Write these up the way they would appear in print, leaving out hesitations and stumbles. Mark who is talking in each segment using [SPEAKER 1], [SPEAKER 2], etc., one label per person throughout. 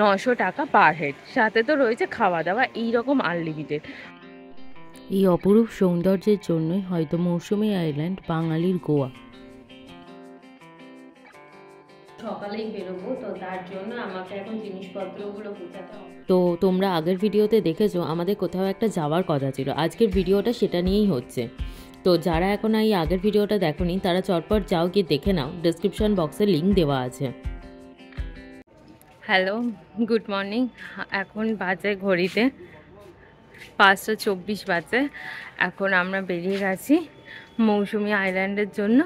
[SPEAKER 1] 900 টাকা per head, সাথে তো রয়েছে খাওয়া দাওয়া এইরকম আনলিমিটেড।
[SPEAKER 2] এই অপরূপ সৌন্দর্যের জন্যই হয়তো মৌসুমী আইল্যান্ড বাঙালির গোয়া।
[SPEAKER 1] সকালেই বেরোবো, তো তার জন্য আমাকে এখন জিনিসপত্রগুলো গুছাতে হবে।
[SPEAKER 2] তো তোমরা আগের ভিডিওতে দেখেছো আমাদের কোথাও একটা যাওয়ার কথা ছিল, আজকের ভিডিওটা সেটা নিয়েই হচ্ছে। তো যারা এখন এই আগের ভিডিওটা দেখোনি তারা চটপট যাও গিয়ে দেখে নাও, ডেসক্রিপশন বক্সে লিঙ্ক দেওয়া আছে।
[SPEAKER 1] Hello, good morning. এখন বাজে ঘড়িতে 5:24 বাজে। এখন আমরা বেরিয়ে গেছি মৌসুমী আইল্যান্ডের জন্য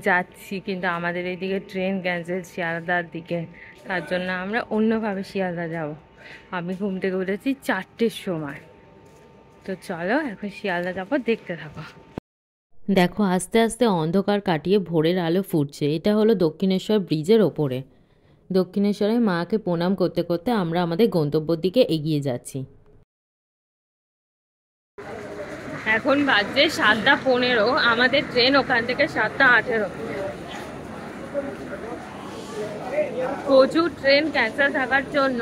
[SPEAKER 1] যাচ্ছি, কিন্তু আমাদের এইদিকে ট্রেন ক্যান্সেল শিয়ালদার দিকে, তার জন্য আমরা অন্যভাবে শিয়ালদা যাব। আমি ঘুম থেকে উঠেছি 4টের সময়। তো চলো এখন শিয়ালদা যাবো, দেখতে থাকো।
[SPEAKER 2] দেখো আস্তে আস্তে অন্ধকার কাটিয়ে ভোরের আলো ফুটছে। এটা হলো দক্ষিণেশ্বর ব্রিজের ওপরে। দক্ষিণেশ্বরে মাকে প্রণাম করতে করতে আমরা আমাদের গন্তব্যের দিকে এগিয়ে যাচ্ছি।
[SPEAKER 1] এখন বাজে 7:15, আমাদের ট্রেন ওখান থেকে 7:18। প্রচুর ট্রেন ক্যান্সেল থাকার জন্য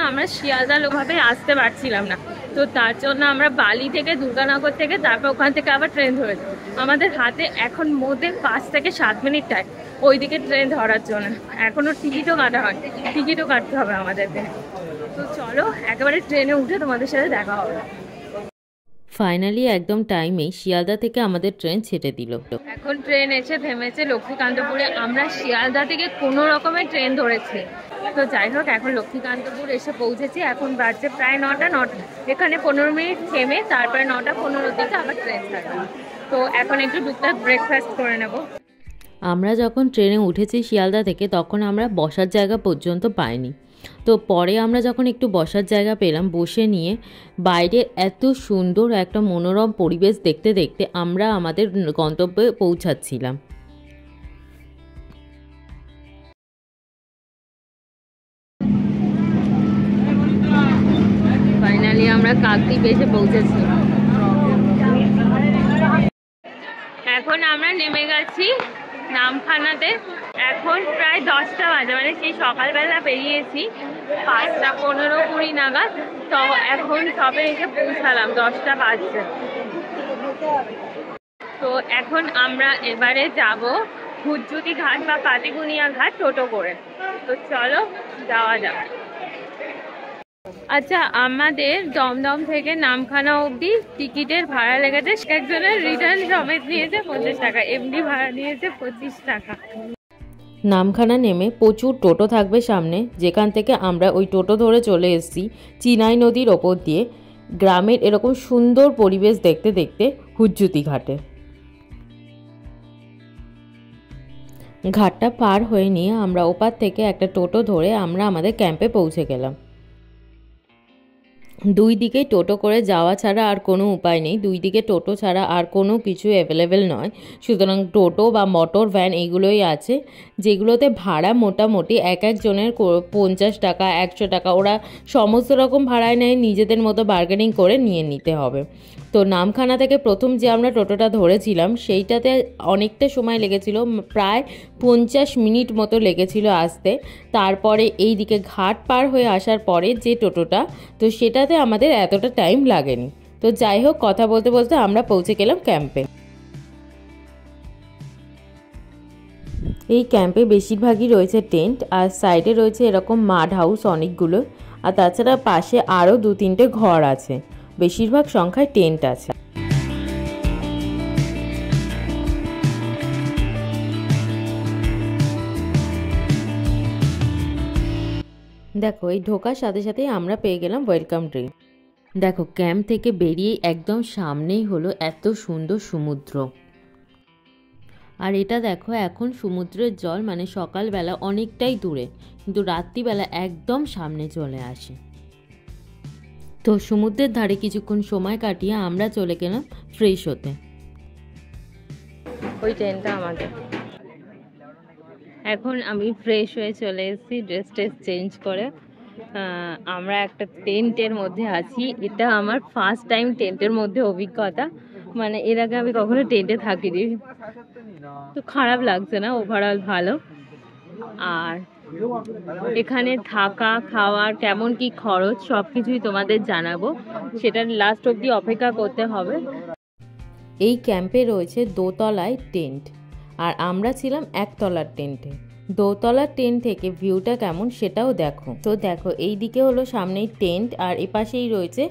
[SPEAKER 1] আমরা শিয়ালদা ওভাবে আসতে পারছিলাম না। তো তার জন্য আমরা বালি থেকে, দুর্গানগর থেকে, তারপর ওখান থেকে আবার ট্রেন ধরেছি। আমাদের হাতে এখন মধ্যে 5 থেকে 7 মিনিট টাইম ওইদিকে ট্রেন ধরার জন্য। এখনও টিকিটও কাটা হয়, টিকিটও কাটতে হবে আমাদেরকে। তো চলো একেবারে ট্রেনে উঠে তোমাদের সাথে দেখা হবে।
[SPEAKER 2] ফাইনালি একদম টাইমে শিয়ালদা থেকে আমাদের ট্রেন ছেড়ে দিল।
[SPEAKER 1] এখন ট্রেন এসে থেমেছে লক্ষ্মীকান্তপুরে। আমরা শিয়ালদা থেকে কোনো রকমের ট্রেন ধরেছি। তো যাই হোক, এখন লক্ষ্মীকান্তপুর এসে পৌঁছেছি। এখন বাজছে প্রায় 9টা। এখানে 15 মিনিট থেমে তারপরে 9:15 দিকে আবার ট্রেন ছাড়বে। তো এখন একটু টুকটাক ব্রেকফাস্ট করে নেব।
[SPEAKER 2] আমরা যখন ট্রেনে উঠেছি শিয়ালদা থেকে তখন আমরা বসার জায়গা পর্যন্ত পাইনি। তো পরে আমরা যখন একটু বসার জায়গা পেলাম, বসে নিয়ে বাইরে এত সুন্দর একটা মনোরম পরিবেশ দেখতে দেখতে আমরা আমাদের গন্তব্যে পৌঁছাচ্ছিলাম।
[SPEAKER 1] ফাইনালি আমরা কাকদ্বীপ এসে পৌঁছেছি। এখন আমরা নেমে গেছি নামখানাতে। এখন প্রায় 10টা বাজে, মানে সেই সকালবেলা বেরিয়েছি 5:15-20 নাগাদ। তো এখন সবে এসে পৌঁছালাম, 10টা বাজছে। তো এখন আমরা এবারে যাব হুজ্জুতি ঘাট বা কাটিগুনিয়া ঘাট টোটো করে। তো চলো যাওয়া যাক। আচ্ছা, আমাদের দমদম থেকে নামখানা অবধি টিকিটের ভাড়া লেগেছে, একজনের রিটার্ন সমেত নিয়েছে 50 টাকা, এমনি ভাড়া নিয়েছে 25 টাকা।
[SPEAKER 2] নামখানা নেমে প্রচুর টোটো থাকবে সামনে, যেখান থেকে আমরা ওই টোটো ধরে চলে এসেছি চিনাই নদীর ওপর দিয়ে গ্রামের এরকম সুন্দর পরিবেশ দেখতে দেখতে হুজ্জুতি ঘাটে। ঘাটটা পার হয়ে নিয়ে আমরা ওপার থেকে একটা টোটো ধরে আমরা আমাদের ক্যাম্পে পৌঁছে গেলাম। দুই দিকে টোটো করে যাওয়া ছাড়া আর কোনো উপায় নেই, দুই দিকে টোটো ছাড়া আর কোনো কিছু অ্যাভেলেবেল নয়। সুতরাং টোটো বা মোটর ভ্যান এইগুলোই আছে, যেগুলোতে ভাড়া মোটামুটি এক একজনের 50 টাকা 100 টাকা, ওরা সমস্ত রকম ভাড়ায় নেয়, নিজেদের মতো বার্গেনিং করে নিয়ে নিতে হবে। তো নামখানা থেকে প্রথম যে আমরা টোটোটা ধরেছিলাম সেইটাতে অনেকটা সময় লেগেছিল, প্রায় 50 মিনিট মতো লেগেছিল আসতে। তারপরে এই দিকে ঘাট পার হয়ে আসার পরে যে টোটোটা, তো সেটাতে আমাদের এতটা টাইম লাগেনি। তো যাই হোক, কথা বলতে বলতে আমরা পৌঁছে গেলাম ক্যাম্পে। এই ক্যাম্পে বেশিরভাগই রয়েছে টেন্ট, আর সাইডে রয়েছে এরকম মাড হাউস অনেকগুলো, আর তাছাড়া পাশে আরও 2-3টে ঘর আছে। বেশিরভাগ সংখ্যায় টেন্ট আছে। দেখো এই ঢোকার সাথে সাথেই আমরা পেয়ে গেলাম ওয়েলকাম ড্রিঙ্ক। দেখো ক্যাম্প থেকে বেরিয়ে একদম সামনেই হলো এত সুন্দর সমুদ্র। আর এটা দেখো এখন সমুদ্রের জল মানে সকালবেলা অনেকটাই দূরে, কিন্তু রাত্রিবেলা একদম সামনে চলে আসে। তো সমুদ্রের ধারে কিছুক্ষণ সময় কাটিয়ে আমরা চলে গেলাম ফ্রেশ হতে।
[SPEAKER 1] ওই ট্রেনটা আমাদের। এখন আমি ফ্রেশ হয়ে চলে এসেছি, ড্রেস চেঞ্জ করে। আমরা একটা টেন্টের মধ্যে আছি। এটা আমার ফার্স্ট টাইম টেন্টের মধ্যে অভিজ্ঞতা, মানে এর আগে আমি কখনো টেন্টে থাকিনি। তো খারাপ লাগছে না, ওভারঅল ভালো। আর এখানে থাকা খাওয়ার কেমন কি খরচ সবকিছুই তোমাদের জানাবো, সেটার লাস্ট অবধি অপেক্ষা করতে হবে।
[SPEAKER 2] এই ক্যাম্পে রয়েছে দোতলায় টেন্ট, আর আমরা ছিলাম একতলার টেন্টে। দোতলার টেন্ট থেকে ভিউটা কেমন সেটাও দেখো। তো দেখো, এই দিকে হলো সামনেই টেন্ট, আর এপাশেই রয়েছে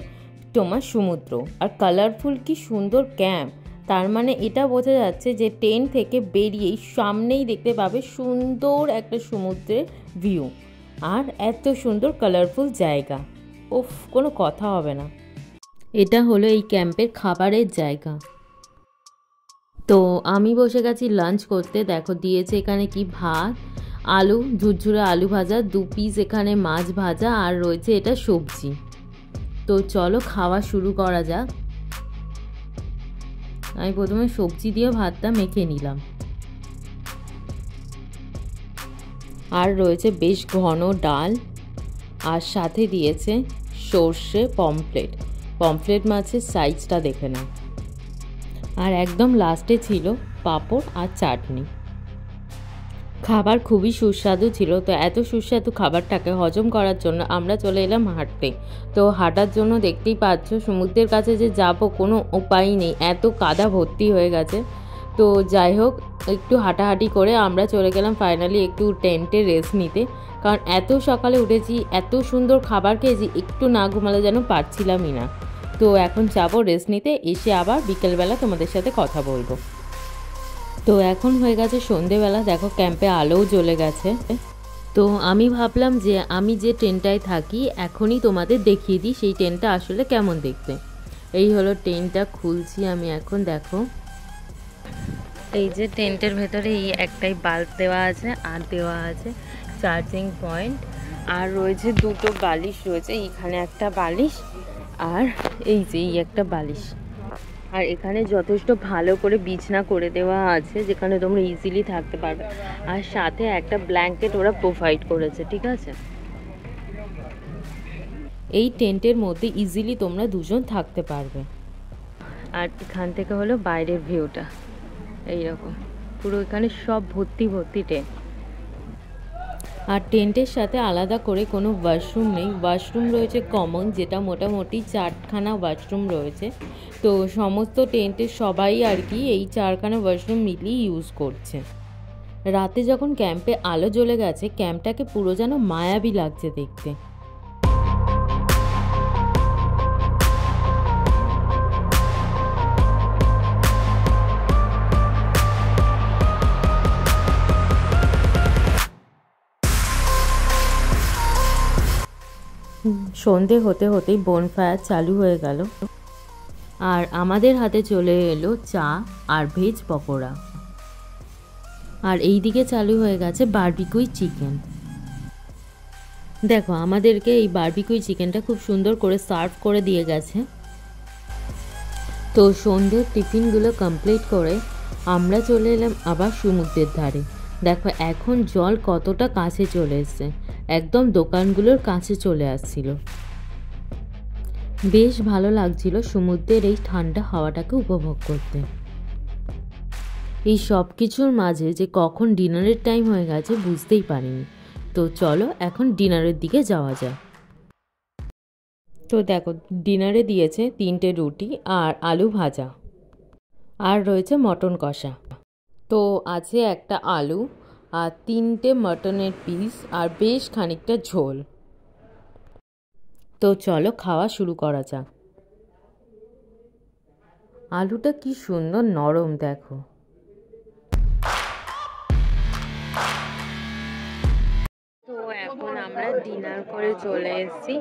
[SPEAKER 2] তোমার সমুদ্র। আর কালারফুল কি সুন্দর ক্যাম্প, তার মানে এটা বোঝা যাচ্ছে যে টেন্ট থেকে বেরিয়েই সামনেই দেখতে পাবে সুন্দর একটা সমুদ্রের ভিউ, আর এত সুন্দর কালারফুল জায়গা, ওফ কোনো কথা হবে না। এটা হলো এই ক্যাম্পের খাবারের জায়গা। তো আমি বসে গেছি লাঞ্চ করতে। দেখো দিয়েছে এখানে কি ভাত, আলু, ঝুরঝুরে আলু ভাজা, 2 পিস এখানে মাছ ভাজা, আর রয়েছে এটা সবজি। তো চলো খাওয়া শুরু করা যাক। আমি প্রথমে সবজি দিয়ে ভাতটা মেখে নিলাম। আর রয়েছে বেশ ঘন ডাল, আর সাথে দিয়েছে সর্ষে পমফ্লেট। পমফ্লেট মাছের সাইজটা দেখে নাও। আর একদম লাস্টে ছিল পাঁপড় আর চাটনি। খাবার খুবই সুস্বাদু ছিল। তো এত সুস্বাদু খাবারটাকে হজম করার জন্য আমরা চলে এলাম হাঁটতে। তো হাঁটার জন্য দেখতেই পাচ্ছ সমুদ্রের কাছে যে যাব কোনো উপায় নেই, এত কাদা ভর্তি হয়ে গেছে। তো যাই হোক, একটু হাঁটাহাঁটি করে আমরা চলে গেলাম ফাইনালি একটু টেন্টে রেস্ট নিতে, কারণ এত সকালে উঠেছি, এত সুন্দর খাবার খেয়েছি, একটু না ঘুমালে যেন পারছিলামই না। তো এখন যাবো রেস্ট নিতে, এসে আবার বিকেলবেলা তোমাদের সাথে কথা বলবো। তো এখন হয়ে গেছে সন্ধেবেলা। দেখো ক্যাম্পে আলোও জ্বলে গেছে। তো আমি ভাবলাম যে আমি যে টেন্টটায় থাকি এখনই তোমাদের দেখিয়ে দিই সেই টেন্টটা আসলে কেমন দেখতে। এই হলো টেন্টটা, খুলছি আমি এখন। দেখো এই যে টেন্টের ভেতরে এই একটাই বাল্ব দেওয়া আছে, আর দেওয়া আছে চার্জিং পয়েন্ট, আর রয়েছে 2টো বালিশ রয়েছে, এইখানে একটা বালিশ আর এই যে এই একটা বালিশ। আর এখানে যথেষ্ট ভালো করে বিছনা করে দেওয়া আছে যেখানে তোমরা ইজিলি থাকতে পারবে, আর সাথে একটা ব্ল্যাঙ্কেট ওরা প্রোভাইড করেছে, ঠিক আছে। এই টেন্টের মধ্যে ইজিলি তোমরা 2জন থাকতে পারবে। আর এখান থেকে হলো বাইরের ভিউটা এইরকম, পুরো এখানে সব ভর্তি ভর্তি টেন্ট। আর টেন্টের সাথে আলাদা করে কোনো ওয়াশরুম নেই। ওয়াশরুম রয়েছে কমন, যেটা মোটামুটি 4খানা ওয়াশরুম রয়েছে। তো সমস্ত টেন্টের সবাই আর কি এই 4খানা ওয়াশরুম মিলিয়ে ইউজ করছে। রাতে যখন ক্যাম্পে আলো জ্বলে গেছে, ক্যাম্পটাকে পুরো যেন মায়াবী লাগছে দেখতে। সন্ধে হতে হতেই বনফায়ার চালু হয়ে গেল, আর আমাদের হাতে চলে এলো চা আর ভেজ পকোড়া। আর এই দিকে চালু হয়ে গেছে বারবিকিউ চিকেন। দেখো আমাদেরকে এই বারবিকিউ চিকেনটা খুব সুন্দর করে সার্ভ করে দিয়ে গেছে। তো সন্ধ্যের টিফিনগুলো কমপ্লিট করে আমরা চলে এলাম আবার সমুদ্রের ধারে। দেখো এখন জল কতটা কাছে চলে এসছে, একদম দোকানগুলোর কাছে চলে আসছিল। বেশ ভালো লাগছিল সমুদ্রের এই ঠান্ডা হাওয়াটাকে উপভোগ করতে। এই সব কিছুর মাঝে যে কখন ডিনারের টাইম হয়ে গেছে বুঝতেই পারিনি। তো চলো এখন ডিনারের দিকে যাওয়া যায়। তো দেখো ডিনারে দিয়েছে 3টে রুটি আর আলু ভাজা, আর রয়েছে মটন কষা। তো আছে একটা আলু আর 3টে মটনের পিস আর বেশ খানিকটা ঝোল। তো চলো খাওয়া শুরু করা যাক। আলুটা কি সুন্দর নরম দেখো। তো এখন আমরা ডিনার করে চলে এসেছি,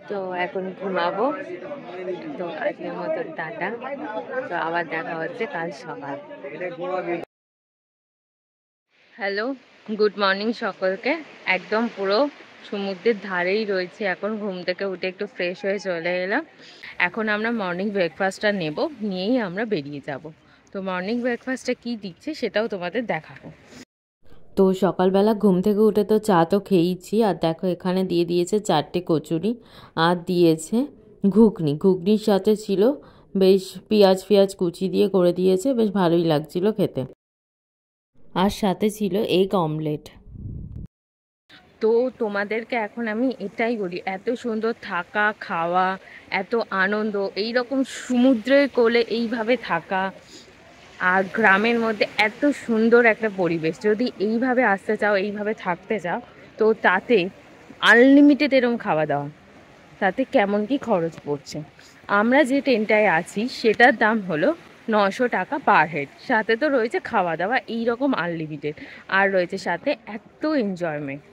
[SPEAKER 2] তো এখন ঘুমাবো। তো আজকের মতো টাটা, তো আবার দেখা হচ্ছে কাল সকাল। হ্যালো, গুড মর্নিং সকলকে। একদম পুরো সমুদ্রের ধারেই রয়েছে এখন, ঘুম থেকে উঠে একটু ফ্রেশ হয়ে চলে এলাম। এখন আমরা মর্নিং ব্রেকফাস্টটা নেব, নিয়েই আমরা বেরিয়ে যাব। তো মর্নিং ব্রেকফাস্টে কি দিচ্ছে সেটাও তোমাদের দেখাবো। তো সকালবেলা ঘুম থেকে উঠে তো চা তো খেয়েইছি, আর দেখো এখানে দিয়ে দিয়েছে 4টে কচুরি, আর দিয়েছে ঘুগনি। ঘুগনির সাথে ছিল বেশ পেঁয়াজ কুচি দিয়ে করে দিয়েছে, বেশ ভালোই লাগছিল খেতে। আর সাথে ছিল এগ অমলেট।
[SPEAKER 1] তো তোমাদেরকে এখন আমি এটাই বলি, এত সুন্দর থাকা খাওয়া, এত আনন্দ, এই রকম সমুদ্রের কোলে এইভাবে থাকা আর গ্রামের মধ্যে এত সুন্দর একটা পরিবেশ, যদি এইভাবে আসতে চাও, এইভাবে থাকতে চাও, তো তাতে আনলিমিটেড এরকম খাওয়া দাওয়া, তাতে কেমন কি খরচ পড়ছে। আমরা যে টেন্টটায় আছি সেটার দাম হলো 900 টাকা পার হেড, সাথে তো রয়েছে খাওয়া দাওয়া এইরকম আনলিমিটেড, আর রয়েছে সাথে এত এনজয়মেন্ট।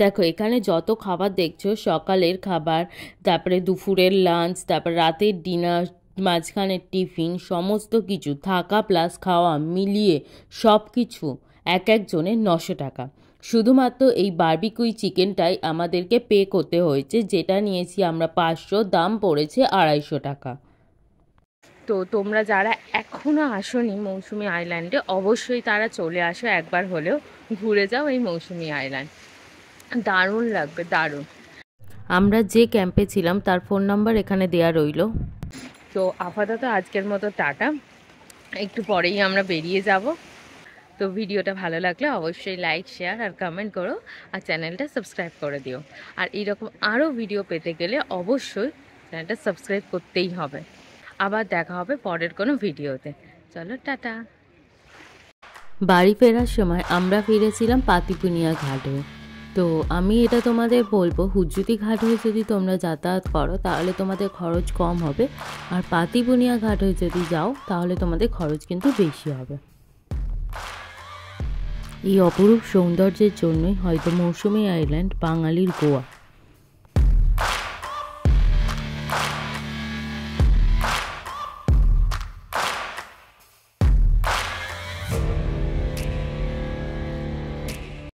[SPEAKER 2] দেখো এখানে যত খাবার দেখছো, সকালের খাবার, তারপরে দুপুরের লাঞ্চ, তারপর রাতের ডিনার, মাঝখানের টিফিন, সমস্ত কিছু থাকা প্লাস খাওয়া মিলিয়ে সব কিছু এক একজনের 900 টাকা। শুধুমাত্র এই বারবিকিউ চিকেনটাই আমাদেরকে পে করতে হয়েছে, যেটা নিয়েছি আমরা 500, দাম পড়েছে 250 টাকা।
[SPEAKER 1] তো তোমরা যারা এখনও আসোনি মৌসুমী আইল্যান্ডে, অবশ্যই তারা চলে আসো, একবার হলেও ঘুরে যাও এই মৌসুমী আইল্যান্ড, দারুণ লাগবে, দারুণ।
[SPEAKER 2] আমরা যে ক্যাম্পে ছিলাম তার ফোন নাম্বার এখানে দেয়া রইল।
[SPEAKER 1] তো আপাতত আজকের মতো টাটা, একটু পরেই আমরা বেরিয়ে যাব। তো ভিডিওটা ভালো লাগলে অবশ্যই লাইক, শেয়ার আর কমেন্ট করো, আর চ্যানেলটা সাবস্ক্রাইব করে দিও। আর এইরকম আরও ভিডিও পেতে গেলে অবশ্যই চ্যানেলটা সাবস্ক্রাইব করতেই হবে। আবার দেখা হবে পরের কোনো ভিডিওতে। চলো টাটা।
[SPEAKER 2] বাড়ি ফেরার সময় আমরা ফিরেছিলাম পাতিপুনিয়া ঘাটে। তো আমি এটা তোমাদের বলবো, হুজ্জুতি ঘাট হয়ে যদি তোমরা যাতায়াত করো তাহলে তোমাদের খরচ কম হবে, আর পাতিপুনিয়া ঘাট হয়ে যদি যাও তাহলে তোমাদের খরচ কিন্তু বেশি হবে। এই অপরূপ সৌন্দর্যের জন্যই হয়তো মৌসুমী আইল্যান্ড বাঙালির গোয়া।